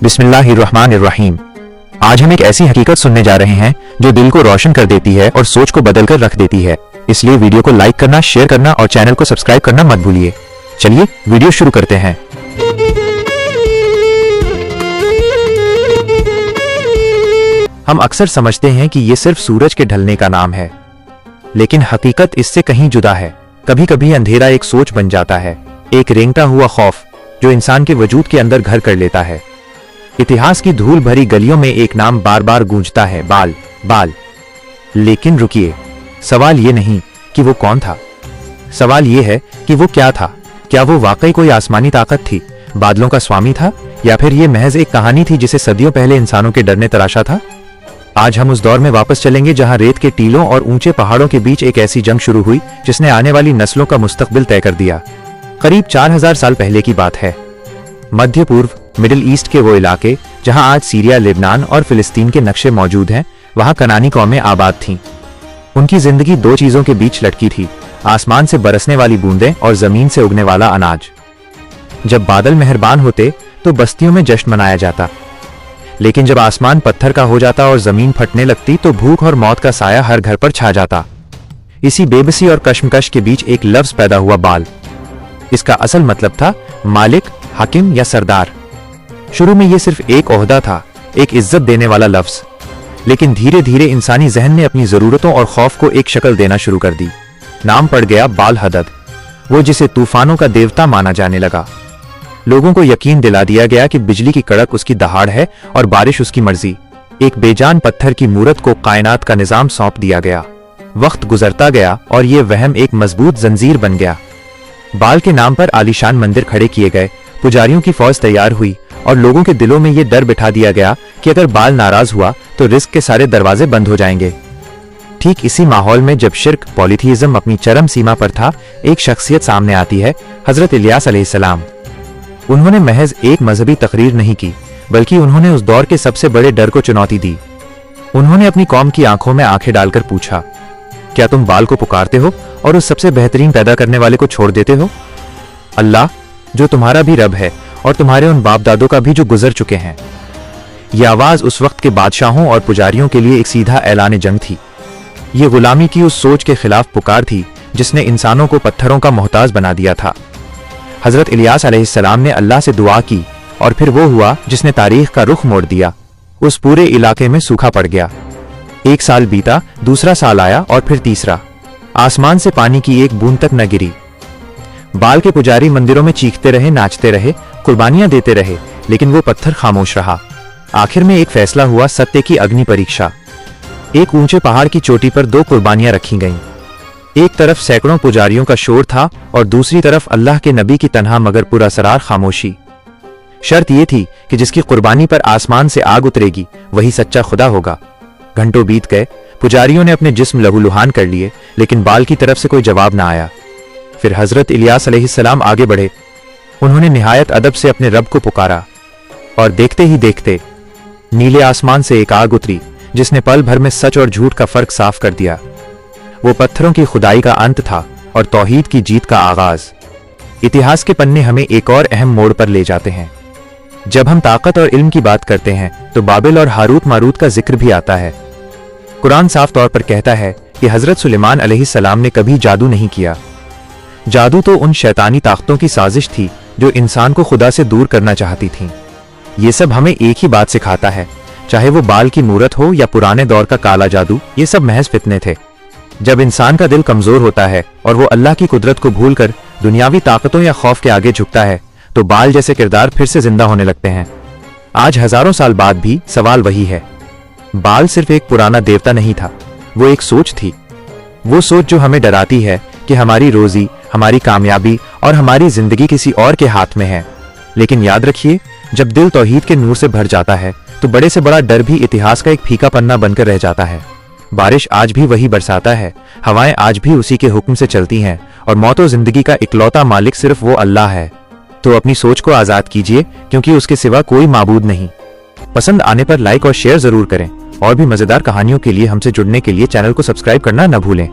बिस्मिल्लाहिर्रहमानिर्रहीम। आज हम एक ऐसी हकीकत सुनने जा रहे हैं जो दिल को रोशन कर देती है और सोच को बदल कर रख देती है। इसलिए वीडियो को लाइक करना, शेयर करना और चैनल को सब्सक्राइब करना मत भूलिए। चलिए वीडियो शुरू करते हैं। हम अक्सर समझते हैं कि ये सिर्फ सूरज के ढलने का नाम है, लेकिन हकीकत इससे कहीं जुदा है। कभी कभी अंधेरा एक सोच बन जाता है, एक रेंगता हुआ खौफ जो इंसान के वजूद के अंदर घर कर लेता है। इतिहास की धूल भरी गलियों में एक नाम बार बार गूंजता है, बाल बाल। लेकिन रुकिए, सवाल ये नहीं कि वो कौन था, सवाल ये है कि वो क्या था। क्या वो वाकई कोई आसमानी ताकत थी, बादलों का स्वामी था, या फिर ये महज एक कहानी थी जिसे सदियों पहले इंसानों के डर ने तराशा था। आज हम उस दौर में वापस चलेंगे जहां रेत के टीलों और ऊंचे पहाड़ों के बीच एक ऐसी जंग शुरू हुई जिसने आने वाली नस्लों का मुस्तकबिल तय कर दिया। करीब 4000 साल पहले की बात है। मध्य पूर्व मिडिल ईस्ट के वो इलाके जहां आज सीरिया, लेबनान और फिलिस्तीन के नक्शे मौजूद हैं, वहां कनानी कौमें आबाद थीं। उनकी जिंदगी दो चीजों के बीच लटकी थी, आसमान से बरसने वाली बूंदें और जमीन से उगने वाला अनाज। जब बादल मेहरबान होते तो बस्तियों में जश्न मनाया जाता, लेकिन जब आसमान पत्थर का हो जाता और जमीन फटने लगती तो भूख और मौत का साया हर घर पर छा जाता। इसी बेबसी और कश्मकश के बीच एक लफ्ज पैदा हुआ, बाल। इसका असल मतलब था मालिक, हाकिम या सरदार। शुरू में यह सिर्फ एक ओहदा था, एक इज्जत देने वाला लफ्ज, लेकिन धीरे धीरे इंसानी जहन ने अपनी जरूरतों और खौफ को एक शक्ल देना शुरू कर दी। नाम पड़ गया बाल हदद, वो जिसे तूफानों का देवता माना जाने लगा। लोगों को यकीन दिला दिया गया कि बिजली की कड़क उसकी दहाड़ है और बारिश उसकी मर्जी। एक बेजान पत्थर की मूरत को कायनात का निजाम सौंप दिया गया। वक्त गुजरता गया और ये वहम एक मजबूत जंजीर बन गया। बाल के नाम पर आलीशान मंदिर खड़े किए गए, पुजारियों की फौज तैयार हुई और लोगों के दिलों में यह डर बिठा दिया गया कि अगर बाल नाराज हुआ तो रिस्क के सारे दरवाजे बंद हो जाएंगे। ठीक इसी माहौल में जब शिर्क, पॉलीथीइज्म अपनी चरम सीमा पर था, एक शख्सियत सामने आती है, हजरत इलियास अलैहिस्सलाम। उन्होंने महज एक मजहबी तकरीर नहीं की, बल्कि उन्होंने उस दौर के सबसे बड़े डर को चुनौती दी। उन्होंने अपनी कौम की आंखों में आंखें डालकर पूछा, क्या तुम बाल को पुकारते हो और उस सबसे बेहतरीन पैदा करने वाले को छोड़ देते हो? अल्लाह, जो तुम्हारा भी रब है और तुम्हारे उन बाप दादों का भी जो गुजर चुके हैं। यह आवाज उस वक्त के बादशाहों और पुजारियों के लिए एक सीधा ऐलान जंग थी। ये गुलामी की उस सोच के खिलाफ पुकार थी जिसने इंसानों को पत्थरों का मोहताज बना दिया था। हजरत इलियास अलैहिस्सलाम ने अल्लाह से दुआ की और फिर वो हुआ जिसने तारीख का रुख मोड़ दिया। उस पूरे इलाके में सूखा पड़ गया। एक साल बीता, दूसरा साल आया और फिर तीसरा। आसमान से पानी की एक बूंद तक न गिरी। बाल के पुजारी मंदिरों में चीखते रहे, नाचते रहे, कुर्बानियां देते रहे, लेकिन वो पत्थर खामोश रहा। आखिर में एक फैसला हुआ, सत्य की अग्नि परीक्षा। एक ऊंचे पहाड़ की चोटी पर दो कुर्बानियां रखी गईं। एक तरफ सैकड़ों पुजारियों का शोर था और दूसरी तरफ अल्लाह के नबी की तन्हा मगर पुरअसरार खामोशी। शर्त यह थी कि जिसकी कुर्बानी पर आसमान से आग उतरेगी वही सच्चा खुदा होगा। घंटों बीत गए, पुजारियों ने अपने जिस्म लहूलुहान कर लिए, लेकिन बाल की तरफ से कोई जवाब ना आया। फिर हजरत इलियास अलैहिस्सलाम आगे बढ़े। उन्होंने निहायत अदब से अपने रब को पुकारा और देखते ही देखते नीले आसमान से एक आग उतरी जिसने पल भर में सच और झूठ का फर्क साफ कर दिया। वो पत्थरों की खुदाई का अंत था और तौहीद की जीत का आगाज। इतिहास के पन्ने हमें एक और अहम मोड़ पर ले जाते हैं। जब हम ताकत और इल्म की बात करते हैं तो बाबिल और हारूत मारूत का जिक्र भी आता है। कुरान साफ तौर पर कहता है कि हजरत सुलेमान अलैहिस्सलाम ने कभी जादू नहीं किया। जादू तो उन शैतानी ताकतों की साजिश थी जो इंसान को खुदा से दूर करना चाहती थीं। ये सब हमें एक ही बात सिखाता है, चाहे वो बाल की मूरत हो या पुराने दौर का काला जादू, ये सब महज फितने थे। जब इंसान का दिल कमजोर होता है और वो अल्लाह की कुदरत को भूलकर दुनियावी ताकतों या खौफ के आगे झुकता है तो बाल जैसे किरदार फिर से जिंदा होने लगते हैं। आज हजारों साल बाद भी सवाल वही है। बाल सिर्फ एक पुराना देवता नहीं था, वो एक सोच थी। वो सोच जो हमें डराती है कि हमारी रोजी, हमारी कामयाबी और हमारी जिंदगी किसी और के हाथ में है। लेकिन याद रखिए, जब दिल तौहीद के नूर से भर जाता है तो बड़े से बड़ा डर भी इतिहास का एक फीका पन्ना बनकर रह जाता है। बारिश आज भी वही बरसाता है, हवाएं आज भी उसी के हुक्म से चलती हैं और मौत और जिंदगी का इकलौता मालिक सिर्फ वो अल्लाह है। तो अपनी सोच को आजाद कीजिए, क्योंकि उसके सिवा कोई माबूद नहीं। पसंद आने पर लाइक और शेयर जरूर करें। और भी मजेदार कहानियों के लिए हमसे जुड़ने के लिए चैनल को सब्सक्राइब करना न भूलें।